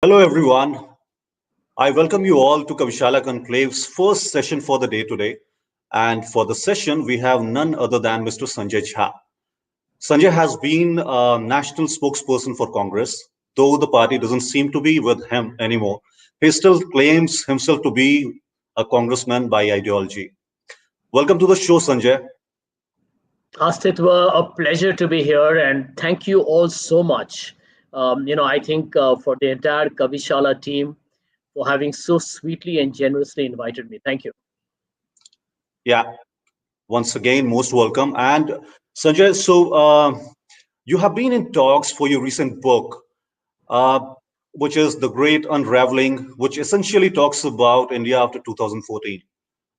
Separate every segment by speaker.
Speaker 1: Hello, everyone. I welcome you all to Kavishala Conclave's first session for the day today. And for the session, we have none other than Mr. Sanjay Jha. Sanjay has been a national spokesperson for Congress, though the party doesn't seem to be with him anymore. He still claims himself to be a congressman by ideology. Welcome to the show, Sanjay.
Speaker 2: Astitwa, a pleasure to be here, and thank you all so much. I think for the entire Kavishala team for having so sweetly and generously invited me. Thank you.
Speaker 1: Yeah, once again, most welcome. And Sanjay, you have been in talks for your recent book, uh, which is The Great Unravelling, which essentially talks about India after 2014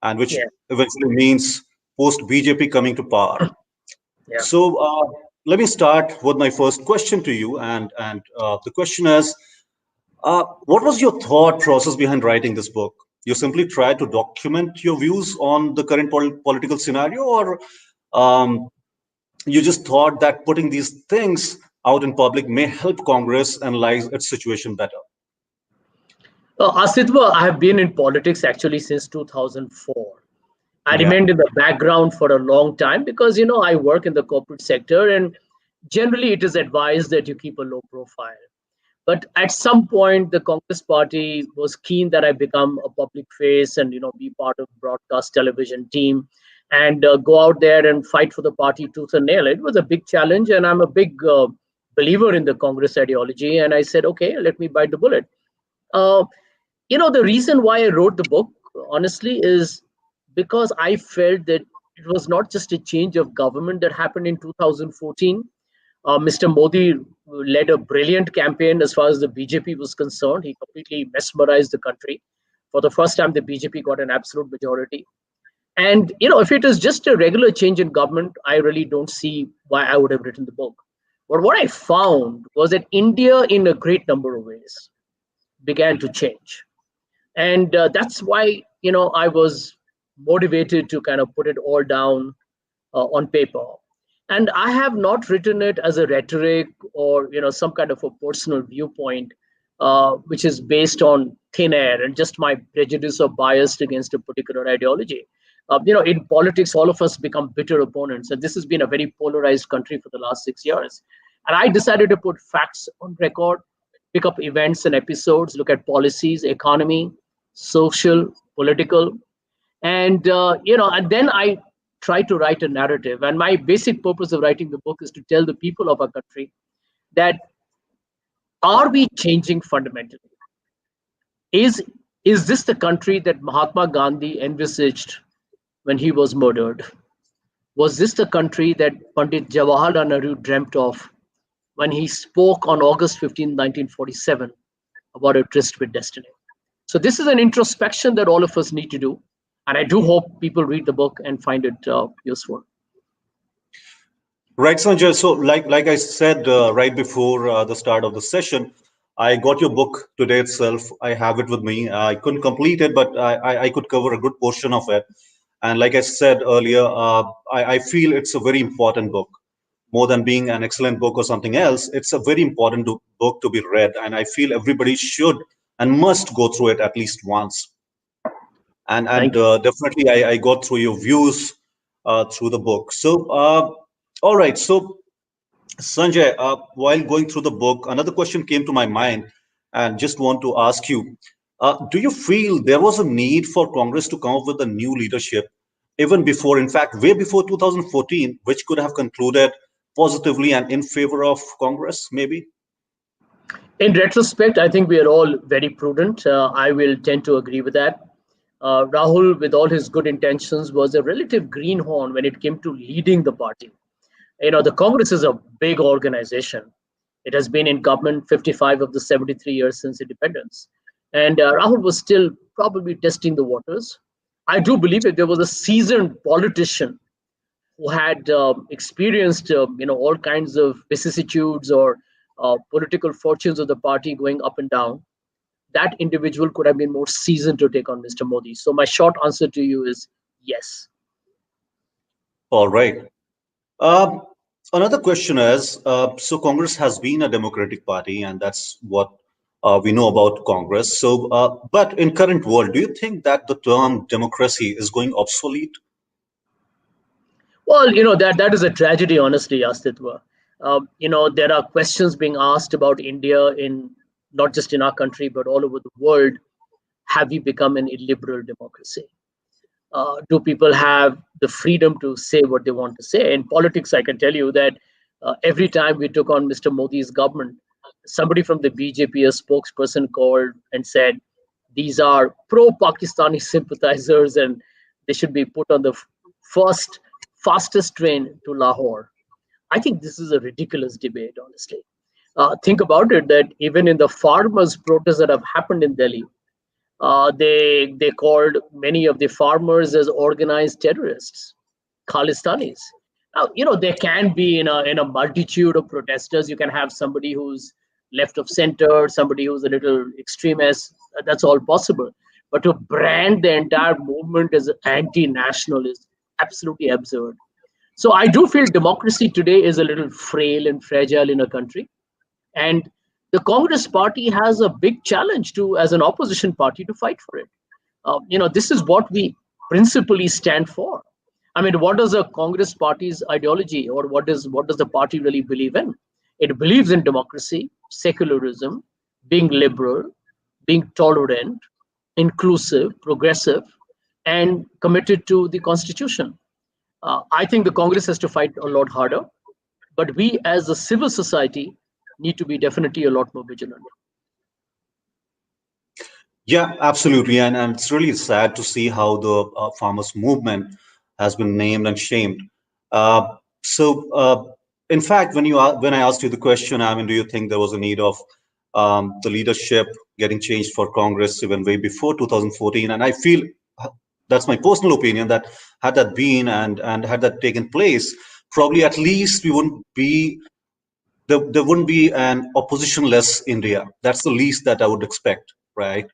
Speaker 1: and which
Speaker 2: Yeah,
Speaker 1: eventually means post BJP coming to power.
Speaker 2: yeah.
Speaker 1: So let me start with my first question to you. And the question is, what was your thought process behind writing this book? You simply tried to document your views on the current political scenario, or um, you just thought that putting these things out in public may help Congress analyze its situation better?
Speaker 2: Astitwa, I have been in politics actually since 2004. I
Speaker 1: Yeah.
Speaker 2: remained in the background for a long time because, I work in the corporate sector, and generally it is advised that you keep a low profile. But at some point, the Congress Party was keen that I become a public face and be part of broadcast television team and go out there and fight for the party tooth and nail. It was a big challenge, and I'm a big believer in the Congress ideology. And I said, okay, let me bite the bullet. Uh, the reason why I wrote the book, honestly, is because I felt that it was not just a change of government that happened in 2014. Mr. Modi led a brilliant campaign as far as the BJP was concerned. He completely mesmerized the country. For the first time, the BJP got an absolute majority. And if it is just a regular change in government, I really don't see why I would have written the book. But what I found was that India, in a great number of ways, began to change, and that's why I was motivated to kind of put it all down on paper. And I have not written it as a rhetoric or some kind of a personal viewpoint, which is based on thin air and just my prejudice or bias against a particular ideology. In politics, all of us become bitter opponents, and this has been a very polarized country for the last 6 years. And I decided to put facts on record, pick up events and episodes, look at policies, economy, social, political, and then I try to write a narrative. And my basic purpose of writing the book is to tell the people of our country that, are we changing fundamentally? Is this the country that Mahatma Gandhi envisaged when he was murdered? Was this the country that Pandit Jawaharlal Nehru dreamt of when he spoke on August 15, 1947, about a tryst with destiny? So this is an introspection that all of us need to do, and I do hope people read the book and find it useful.
Speaker 1: Right, Sanjay. So, like I said right before the start of the session, I got your book today itself. I have it with me. I couldn't complete it, but I could cover a good portion of it. And like I said earlier, I feel it's a very important book. More than being an excellent book or something else, it's a very important book to be read, and I feel everybody should and must go through it at least once. And
Speaker 2: Thank
Speaker 1: and
Speaker 2: you.
Speaker 1: definitely, I got through your views through the book. So, all right. So, Sanjay, while going through the book, another question came to my mind, and just want to ask you: do you feel there was a need for Congress to come up with a new leadership, even before, in fact, way before 2014, which could have concluded positively and in favor of Congress, maybe?
Speaker 2: In retrospect, I think we are all very prudent. I will tend to agree with that. Rahul, with all his good intentions, was a relative greenhorn when it came to leading the party. The Congress is a big organization. It has been in government 55 of the 73 years since independence. And Rahul was still probably testing the waters. I do believe if there was a seasoned politician who had experienced, all kinds of vicissitudes or political fortunes of the party going up and down, that individual could have been more seasoned to take on Mr. Modi. So my short answer to you is yes.
Speaker 1: All right. Um, Another question is, so Congress has been a democratic party, and that's what we know about Congress. So, but in current world, do you think that the term democracy is going obsolete?
Speaker 2: Well, that is a tragedy, honestly, Astitwa. There are questions being asked about India in not just in our country but all over the world. Have we become an illiberal democracy? Do people have the freedom to say what they want to say? In politics, I can tell you that every time we took on Mr. Modi's government, somebody from the BJP, a spokesperson, called and said these are pro-Pakistani sympathizers and they should be put on the first fastest train to Lahore. I think this is a ridiculous debate, honestly. Think about it that even in the farmers' protests that have happened in Delhi, they called many of the farmers as organized terrorists, Khalistanis. Now, there can be in a multitude of protesters, you can have somebody who's left of center, somebody who's a little extremist. That's all possible. But to brand the entire movement as anti-national is absolutely absurd. So I do feel democracy today is a little frail and fragile in a country, and the Congress party has a big challenge to, as an opposition party, to fight for it. This is what we principally stand for. I mean, what does a Congress party's ideology, or what does the party really believe in? It believes in democracy, secularism, being liberal, being tolerant, inclusive, progressive, and committed to the constitution. I think the Congress has to fight a lot harder, but we as a civil society need to be definitely a lot more vigilant.
Speaker 1: Yeah, absolutely. And it's really sad to see how the farmers' movement has been named and shamed. So, in fact, when I asked you the question, I mean, do you think there was a need of the leadership getting changed for Congress even way before 2014? And I feel that's my personal opinion that had that been and had that taken place, probably at least we wouldn't be there wouldn't be an oppositionless India. That's the least that I would expect, right?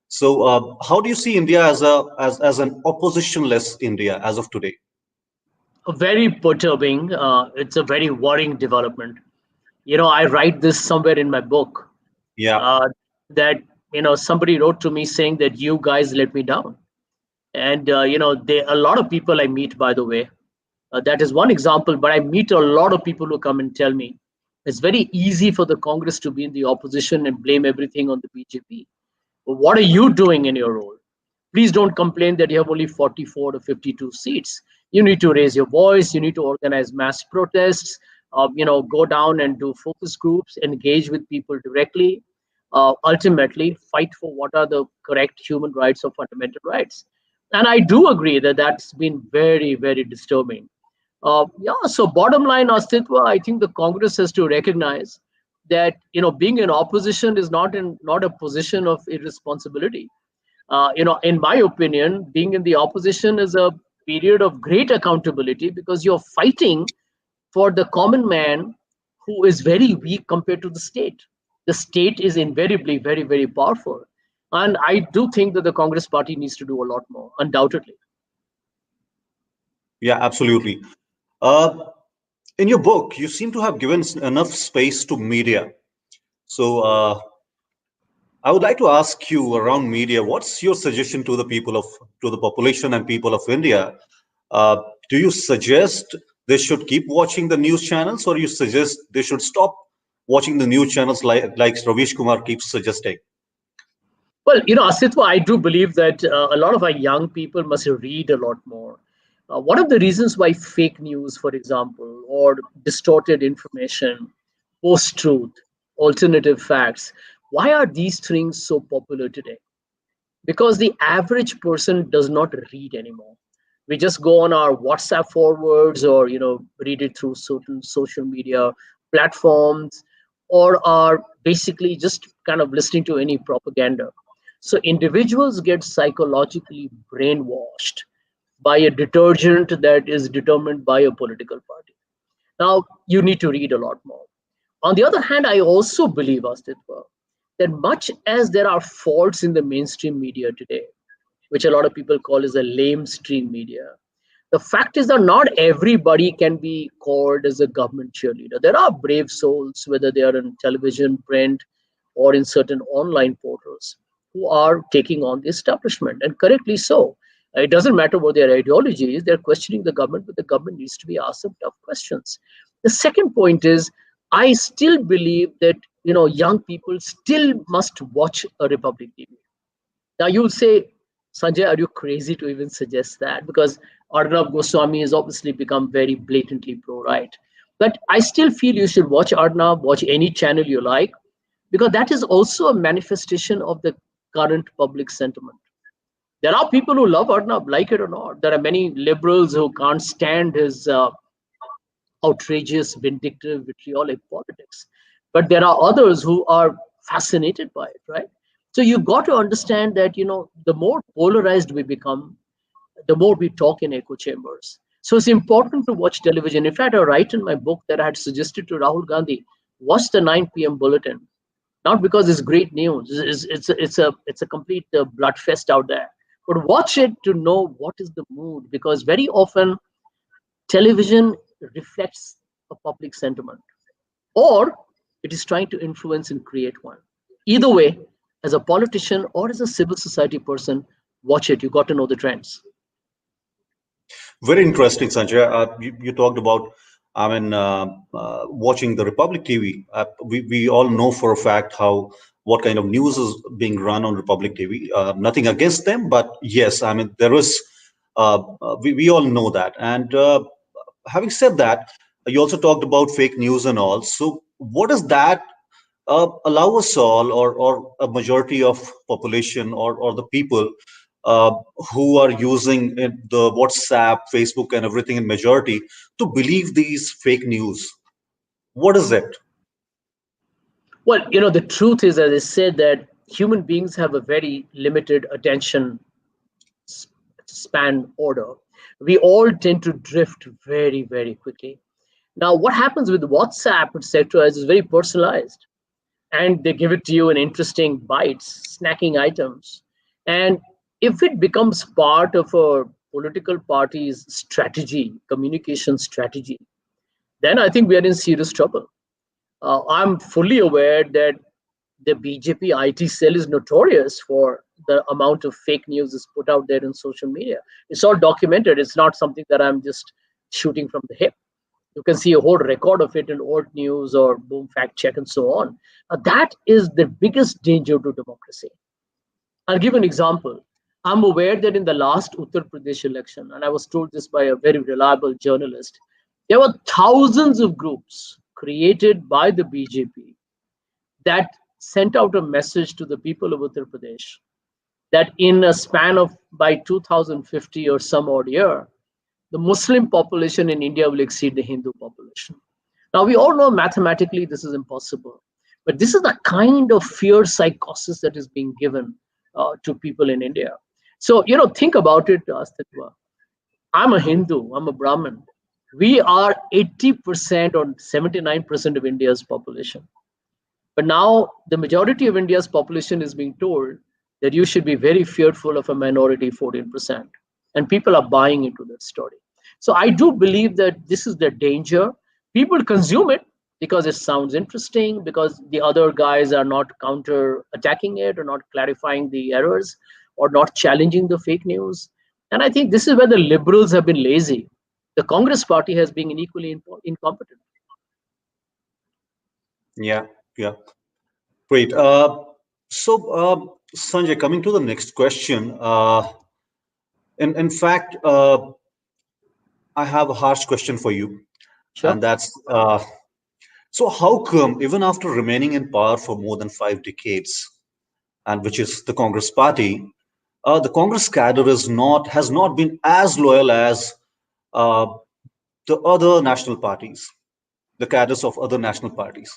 Speaker 1: So, how do you see India as as an oppositionless India as of today?
Speaker 2: Very perturbing. It's a very worrying development. I write this somewhere in my book,
Speaker 1: Yeah,
Speaker 2: uh, that somebody wrote to me saying that you guys let me down, and a lot of people I meet, by the way. That is one example, but I meet a lot of people who come and tell me it's very easy for the Congress to be in the opposition and blame everything on the BJP. What are you doing in your role? Please don't complain that you have only 44 to 52 seats. You need to raise your voice. You need to organize mass protests. Go down and do focus groups, engage with people directly. Ultimately, fight for what are the correct human rights or fundamental rights. And I do agree that that's been very, very disturbing. Yeah. So bottom line, Astitwa, I think the Congress has to recognize that being in opposition is not a position of irresponsibility. In my opinion, being in the opposition is a period of great accountability because you're fighting for the common man who is very weak compared to the state. The state is invariably very, very powerful. And I do think that the Congress party needs to do a lot more, undoubtedly.
Speaker 1: yeah, absolutely. Uh, in your book, you seem to have given enough space to media. So, I would like to ask you around media, what's your suggestion to the to the population and people of India? Uh, do you suggest they should keep watching the news channels, or you suggest they should stop watching the news channels like Ravish Kumar keeps suggesting?
Speaker 2: Well, Asitwa, I do believe that a lot of our young people must read a lot more. One of the reasons why fake news, for example, or distorted information, post truth, alternative facts, why are these things so popular today? Because the average person does not read anymore. We just go on our WhatsApp forwards, or read it through certain social media platforms, or are basically just kind of listening to any propaganda. So individuals get psychologically brainwashed by a detergent that is determined by a political party. Now you need to read a lot more. On the other hand, I also believe, Astitva, that much as there are faults in the mainstream media today, which a lot of people call as a lamestream media, the fact is that not everybody can be called as a government cheerleader. There are brave souls, whether they are in television, print, or in certain online portals who are taking on the establishment, and correctly so. It doesn't matter what their ideology is, they're questioning the government, but the government needs to be asked some tough questions. The second point is, I still believe that young people still must watch a Republic TV. Now you'll say, Sanjay, are you crazy to even suggest that? Because Arnab Goswami has obviously become very blatantly pro-right. But I still feel you should watch Arnab, watch any channel you like, because that is also a manifestation of the current public sentiment. There are people who love Arnab, like it or not. There are many liberals who can't stand his outrageous, vindictive, vitriolic politics. But there are others who are fascinated by it, right? So you've got to understand that, the more polarized we become, the more we talk in echo chambers. So it's important to watch television. In fact, I write in my book that I had suggested to Rahul Gandhi, watch the 9 p.m. bulletin. Not because it's great news, it's a complete blood fest out there. But watch it to know what is the mood, because very often television reflects a public sentiment, or it is trying to influence and create one. Either way, as a politician or as a civil society person, watch it. You got to know the trends.
Speaker 1: Very interesting, Sanjay. You talked about, watching the Republic TV. We all know for a fact how what kind of news is being run on Republic TV. Nothing against them, but yes, there is. We all know that. And having said that, you also talked about fake news and all. So, what does that allow us all, or a majority of population, or the people uh, who are using the WhatsApp, Facebook, and everything in majority to believe these fake news? What is it?
Speaker 2: Well, the truth is, as I said, that human beings have a very limited attention span order. We all tend to drift very, very quickly. Now, what happens with WhatsApp, etc., is very personalized, and they give it to you in interesting bites, snacking items. And if it becomes part of a political party's strategy, communication strategy, then I think we are in serious trouble. I'm fully aware that the BJP IT cell is notorious for the amount of fake news is put out there in social media. It's all documented. It's not something that I'm just shooting from the hip. You can see a whole record of it in Old News or Boom Fact Check and so on. That is the biggest danger to democracy. I'll give an example. I'm aware that in the last Uttar Pradesh election, and I was told this by a very reliable journalist, there were thousands of groups created by the BJP that sent out a message to the people of Uttar Pradesh that in a span of by 2050 or some odd year, the Muslim population in India will exceed the Hindu population. Now, we all know mathematically this is impossible, but this is the kind of fear psychosis that is being given to people in India. So, think about it, Astitwa. I'm a Hindu, I'm a Brahmin. We are 80% or 79% of India's population. But now the majority of India's population is being told that you should be very fearful of a minority 14%. And people are buying into that story. So I do believe that this is the danger. People consume it because it sounds interesting, because the other guys are not counter attacking it or not clarifying the errors or not challenging the fake news. And I think this is where the liberals have been lazy. The Congress party has been equally incompetent.
Speaker 1: Yeah, yeah, great. Sanjay, coming to the next question. In fact, I have a harsh question for you,
Speaker 2: Sure.
Speaker 1: and that's so how come even after remaining in power for more than 5 decades, and which is the Congress party, the Congress cadre has not been as loyal as uh, the other national parties, the cadres of other national parties.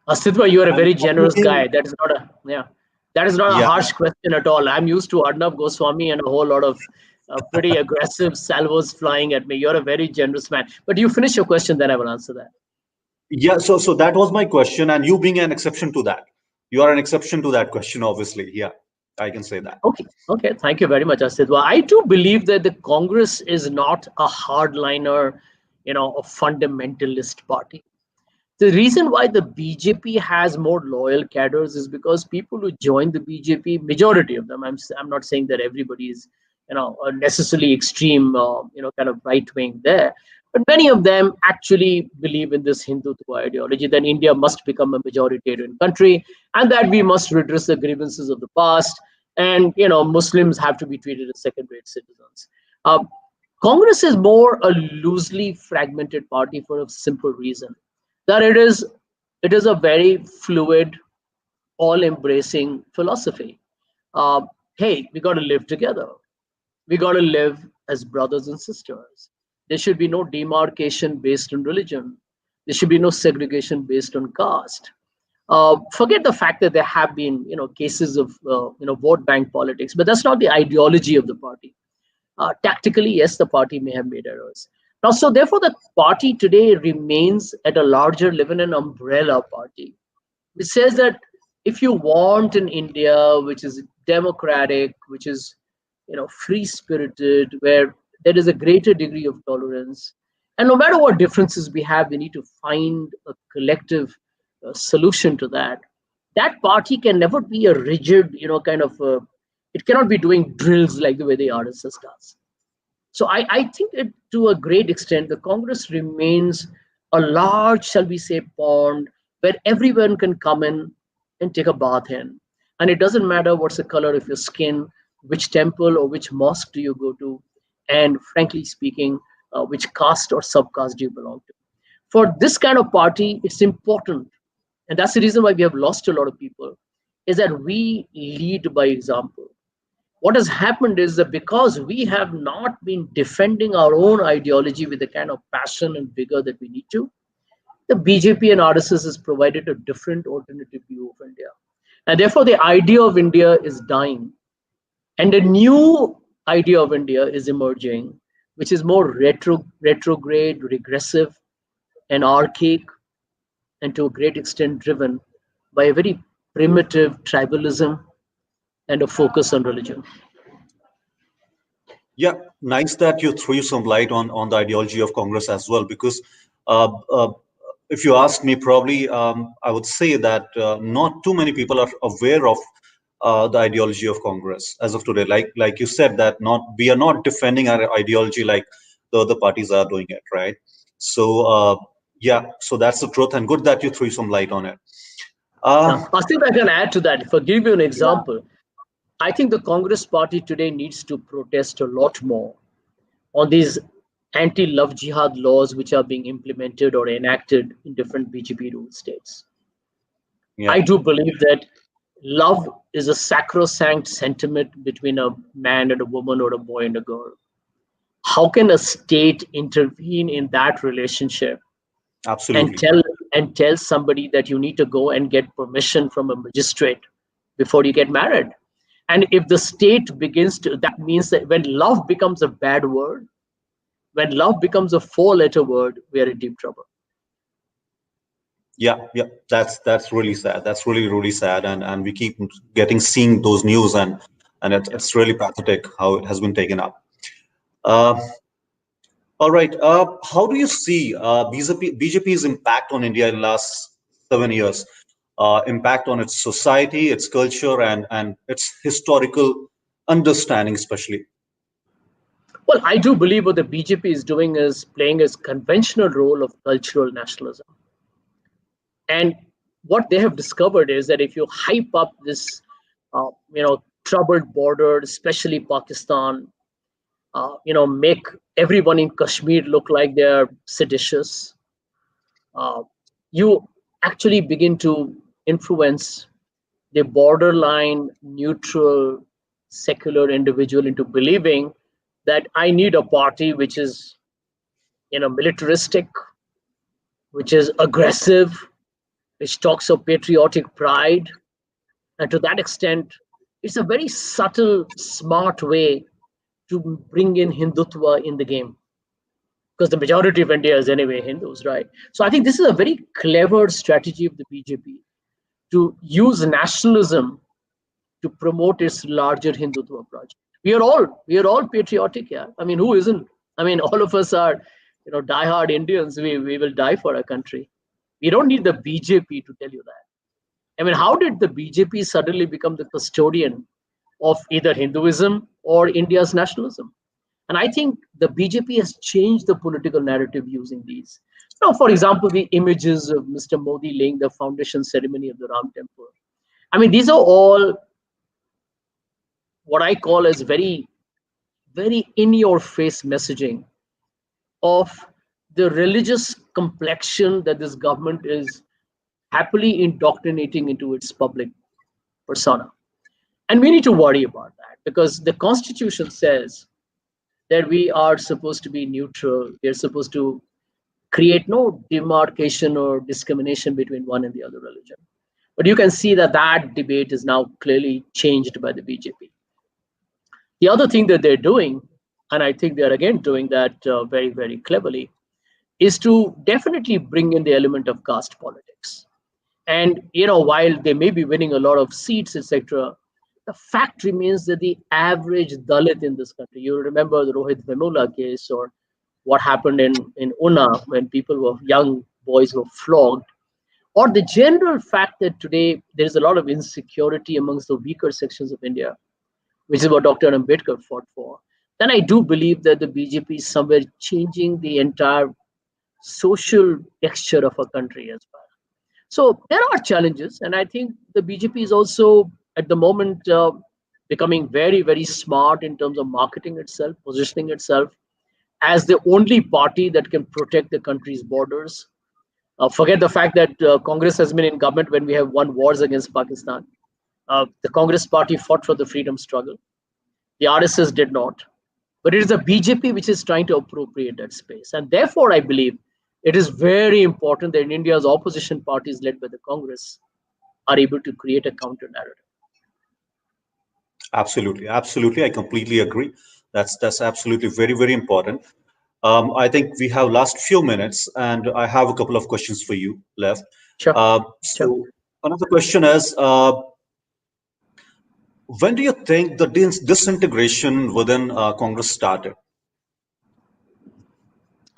Speaker 2: Astitwa, you are a
Speaker 1: And
Speaker 2: very generous
Speaker 1: anything,
Speaker 2: guy. That is not a yeah. That is not a
Speaker 1: yeah,
Speaker 2: harsh question at all. I'm used to Arnab Goswami and a whole lot of pretty aggressive salvos flying at me. You're a very generous man. But you finish your question, then I will answer that.
Speaker 1: yeah. So that was my question, and you being an exception to that, you are an exception to that question, obviously. Yeah, I can say that.
Speaker 2: Okay. Okay. Thank you very much, Astitwa. I do believe that the Congress is not a hardliner, a fundamentalist party. The reason why the BJP has more loyal cadres is because people who join the BJP, majority of them, I'm not saying that everybody is, necessarily extreme, kind of right wing there, but many of them actually believe in this Hindutva ideology that India must become a majoritarian country and that we must redress the grievances of the past, and Muslims have to be treated as second-rate citizens. Uh, Congress is more a loosely fragmented party for a simple reason that it is a very fluid, all-embracing philosophy. Uh, hey, we got to live together. We got to live as brothers and sisters. There should be no demarcation based on religion. There should be no segregation based on caste. Forget the fact that there have been, cases of, vote bank politics, but that's not the ideology of the party. Tactically, yes, the party may have made errors. Now, so therefore, the party today remains at a larger level an umbrella party, which says that if you want an India which is democratic, which is free spirited, where there is a greater degree of tolerance, and no matter what differences we have, we need to find a collective solution to that. That party can never be a rigid, kind of. It cannot be doing drills like the way the RSS does. So I think it, to a great extent, the Congress remains a large, shall we say, pond where everyone can come in and take a bath in. And it doesn't matter what's the color of your skin, which temple or which mosque do you go to, and frankly speaking, which caste or subcaste do you belong to. For this kind of party, it's important, and that's the reason why we have lost a lot of people, is that we lead by example. What has happened is that because we have not been defending our own ideology with the kind of passion and vigor that we need to, the BJP and RSS has provided a different alternative view of India. And therefore, the idea of India is dying. And a new idea of India is emerging, which is more retrograde, regressive, and archaic, and to a great extent driven by a very primitive tribalism and a focus on religion.
Speaker 1: Yeah, nice that you threw some light on the ideology of Congress as well. Because uh, uh, if you ask me, probably I would say that not too many people are aware of the ideology of Congress as of today. Like you said, that not we are not defending our ideology like the other parties are doing it, right? So yeah, so that's the truth, and good that you threw some light on it.
Speaker 2: Now,
Speaker 1: Uh,
Speaker 2: I think I can add to that. If I give you an example, I think the Congress party today needs to protest a lot more on these anti-love jihad laws which are being implemented or enacted in different BJP ruled states.
Speaker 1: yeah,
Speaker 2: I do believe that love is a sacrosanct sentiment between a man and a woman or a boy and a girl. How can a state intervene in that relationship and
Speaker 1: absolutely.
Speaker 2: tell somebody that you need to go and get permission from a magistrate before you get married? And if the state begins to, that means that when love becomes a bad word, when love becomes a four-letter word, we are in deep trouble.
Speaker 1: Yeah, yeah, that's really sad. That's really sad, and we keep getting seeing those news, and
Speaker 2: Yeah.
Speaker 1: it's really pathetic how it has been taken up. Uh, all right. How do you see BJP's impact on India in the last 7 years? Impact on its society, its culture, and its historical understanding, especially.
Speaker 2: Well, I do believe what the BJP is doing is playing a conventional role of cultural nationalism. And what they have discovered is that if you hype up this, troubled border, especially Pakistan, make everyone in Kashmir look like they're seditious, uh, you actually begin to influence the borderline neutral secular individual into believing that I need a party which is militaristic, which is aggressive, which talks of patriotic pride. And to that extent, it's a very subtle, smart way to bring in Hindutva in the game, because the majority of India is anyway Hindus, right? So I think this is a very clever strategy of the BJP to use nationalism to promote its larger Hindutva project. We are all patriotic, yeah. I mean, who isn't? I mean, all of us are, diehard Indians. We will die for our country. We don't need the BJP to tell you that. I mean, how did the BJP suddenly become the custodian of either Hinduism or India's nationalism? And I think the BJP has changed the political narrative using these. Now, for example, the images of Mr. Modi laying the foundation ceremony of the Ram Temple. I mean, these are all what I call as very, very in your face messaging of the religious complexion that this government is happily indoctrinating into its public persona. And we need to worry about that because the constitution says that we are supposed to be neutral. We are supposed to create no demarcation or discrimination between one and the other religion. But you can see that that debate is now clearly changed by the BJP. The other thing that they're doing, and I think they're again doing that very, very cleverly, is to definitely bring in the element of caste politics. And while they may be winning a lot of seats, etc., the fact remains that the average Dalit in this country, you remember the Rohit Vemula case or what happened in Una when people were young boys were flogged, or the general fact that today there is a lot of insecurity amongst the weaker sections of India, which is what Dr. Ambedkar fought for, then I do believe that the BJP is somewhere changing the entire social texture of a country as well. So there are challenges, and I think the BJP is also at the moment becoming very, very smart in terms of marketing itself, positioning itself as the only party that can protect the country's borders. Forget the fact that Congress has been in government when we have won wars against Pakistan. The Congress party fought for the freedom struggle. The RSS did not. But it is the BJP which is trying to appropriate that space. And therefore, I believe it is very important that India's opposition parties led by the Congress are able to create a counter narrative.
Speaker 1: Absolutely, absolutely. I completely agree. That's absolutely very, very important. I think we have last few minutes, and I have a couple of questions for you left.
Speaker 2: Sure, sure.
Speaker 1: So another question is, when do you think the disintegration within Congress started?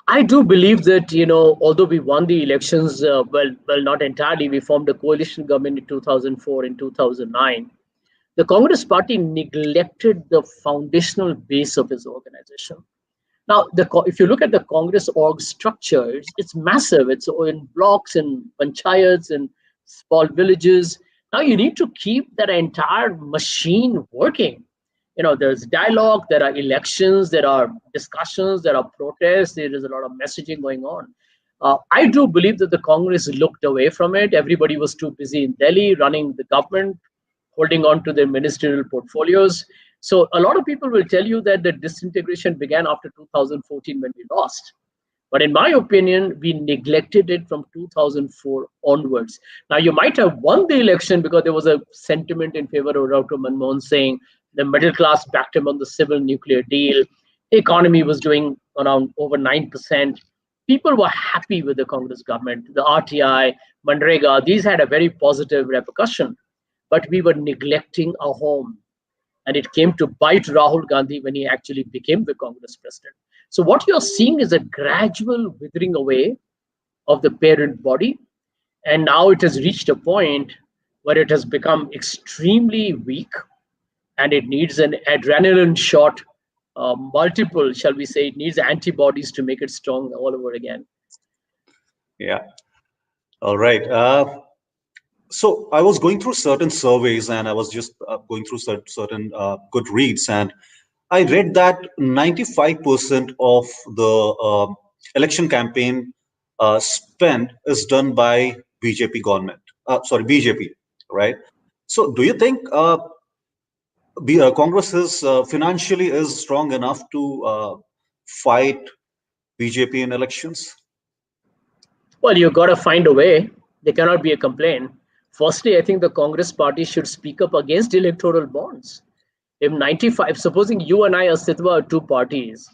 Speaker 2: I do believe that, although we won the elections, well, not entirely, we formed a coalition government in 2004 and 2009. The Congress party neglected the foundational base of its organization. Now, if you look at the Congress org structure, it's massive. It's in blocks and panchayats and small villages. Now you need to keep that entire machine working. There's dialogue, there are elections, there are discussions, there are protests, there is a lot of messaging going on. I do believe that the Congress looked away from it. Everybody was too busy in Delhi running the government, holding on to their ministerial portfolios. So a lot of people will tell you that the disintegration began after 2014 when we lost. But in my opinion, we neglected it from 2004 onwards. Now, you might have won the election because there was a sentiment in favor of Dr. Manmohan Singh. The middle class backed him on the civil nuclear deal. The economy was doing around over 9%. People were happy with the Congress government. The RTI, Manrega, these had a very positive repercussion. But we were neglecting our home. And it came to bite Rahul Gandhi when he actually became the Congress president. So what you're seeing is a gradual withering away of the parent body. And now it has reached a point where it has become extremely weak and it needs an adrenaline shot, multiple, shall we say, it needs antibodies to make it strong all over again.
Speaker 1: Yeah. All right. So I was going through certain surveys and I was just going through certain good reads, and I read that 95% of the election campaign spend is done by BJP government. BJP, right? So do you think Congress is financially is strong enough to fight BJP in elections?
Speaker 2: Well, you've got to find a way. There cannot be a complaint. Firstly, I think the Congress party should speak up against electoral bonds. If 95, supposing you and I, Astitwa, are two parties,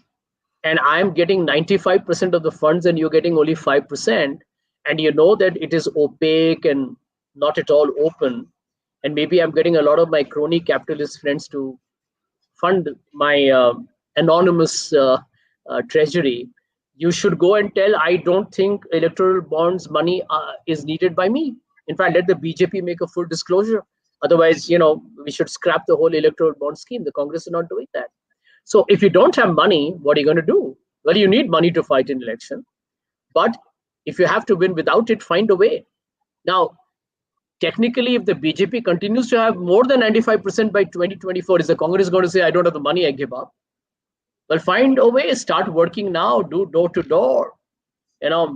Speaker 2: and I'm getting 95% of the funds and you're getting only 5%, and you know that it is opaque and not at all open, and maybe I'm getting a lot of my crony capitalist friends to fund my anonymous treasury, you should go and tell, I don't think electoral bonds money is needed by me. In fact, let the BJP make a full disclosure. Otherwise, we should scrap the whole electoral bond scheme. The Congress is not doing that. So if you don't have money, what are you going to do? Well, you need money to fight an election. But if you have to win without it, find a way. Now, technically, if the BJP continues to have more than 95% by 2024, is the Congress going to say, I don't have the money, I give up? Well, find a way, start working now, do door to door,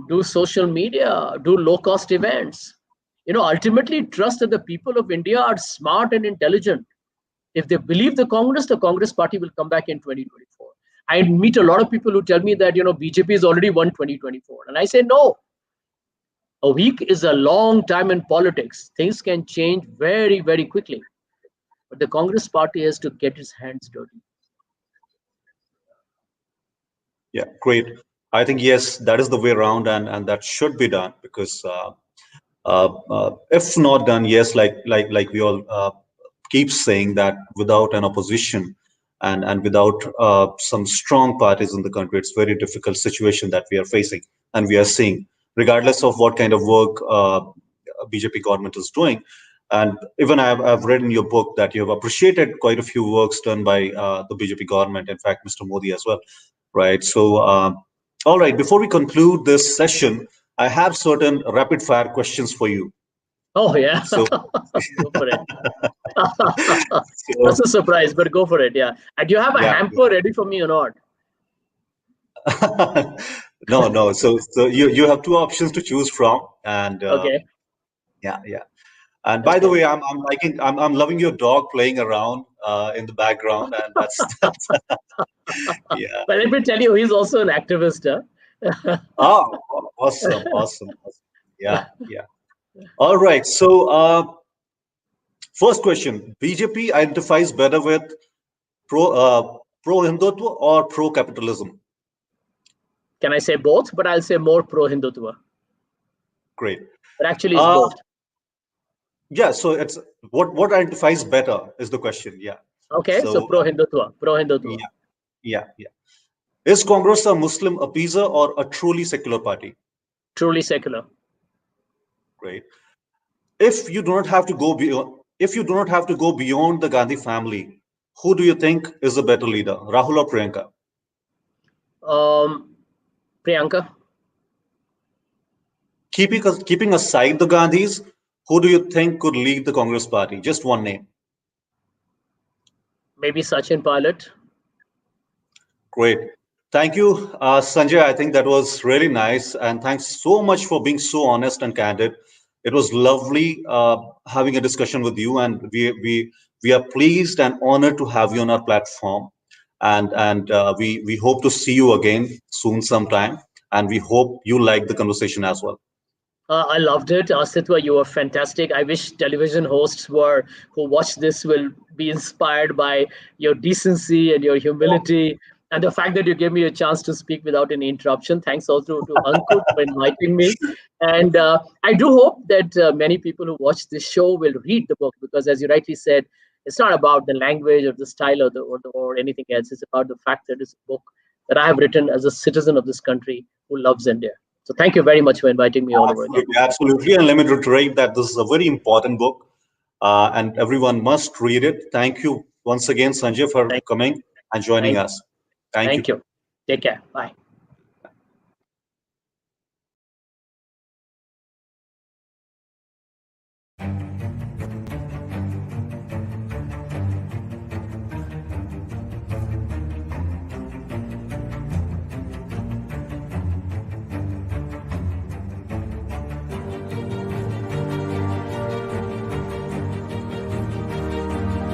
Speaker 2: do social media, do low cost events. Ultimately trust that the people of India are smart and intelligent. If they believe the Congress party will come back in 2024. I meet a lot of people who tell me that, BJP has already won 2024. And I say, no, a week is a long time in politics. Things can change very, very quickly. But the Congress party has to get its hands dirty.
Speaker 1: Yeah, great. I think, yes, that is the way around, and that should be done, because if not done, yes, like we all keep saying, that without an opposition and without some strong parties in the country, it's very difficult situation that we are facing and we are seeing, regardless of what kind of work BJP government is doing. And even I've read in your book that you have appreciated quite a few works done by the BJP government, in fact, Mr. Modi as well, right? So, all right, before we conclude this session, I have certain rapid fire questions for you.
Speaker 2: Oh, yeah.
Speaker 1: So,
Speaker 2: Go for it. That's
Speaker 1: so
Speaker 2: a surprise, but go for it. Yeah. And do you have a
Speaker 1: yeah.
Speaker 2: hamper ready for me or not?
Speaker 1: No, no. So you have two options to choose from, and
Speaker 2: Okay.
Speaker 1: yeah, yeah. And by the
Speaker 2: Okay.
Speaker 1: way, I'm loving your dog playing around in the background, and that's yeah.
Speaker 2: But let me tell you, he's also an activist. Huh?
Speaker 1: Oh, awesome, awesome, awesome. Yeah, yeah. All right. So, first question: BJP identifies better with pro Hindutva or pro capitalism?
Speaker 2: Can I say both? But I'll say more pro Hindutva.
Speaker 1: Great.
Speaker 2: But actually, it's
Speaker 1: Uh,
Speaker 2: both.
Speaker 1: yeah. So it's what identifies better is the question. Yeah.
Speaker 2: Okay. So
Speaker 1: So
Speaker 2: pro Hindutva. Pro Hindutva.
Speaker 1: yeah, yeah, yeah. Is Congress a Muslim appeaser or a truly secular party?
Speaker 2: Truly secular.
Speaker 1: Great. If you do not have to go beyond, if you do not have to go beyond the Gandhi family, who do you think is a better leader, Rahul or Priyanka?
Speaker 2: Um, Priyanka.
Speaker 1: Keeping aside the Gandhis, who do you think could lead the Congress party? Just one name.
Speaker 2: Maybe Sachin Pilot.
Speaker 1: Great. Thank you, Sanjay. I think that was really nice. And thanks so much for being so honest and candid. It was lovely having a discussion with you. And we are pleased and honored to have you on our platform. And we hope to see you again soon sometime. And we hope you like the conversation as well.
Speaker 2: I loved it. Asitwa, you were fantastic. I wish television hosts who watch this will be inspired by your decency and your humility and the fact that you gave me a chance to speak without any interruption. Thanks also to Ankur for inviting me. And I do hope that many people who watch this show will read the book because, as you rightly said, it's not about the language or the style or anything else. It's about the fact that it's a book that I have written as a citizen of this country who loves India. So thank you very much for inviting me all over again.
Speaker 1: Absolutely, absolutely. And let me reiterate that this is a very important book, and everyone must read it. Thank you once again, Sanjay, for
Speaker 2: Thank,
Speaker 1: coming and joining
Speaker 2: thank,
Speaker 1: us. Thank you.
Speaker 2: thank you. Take care. Bye.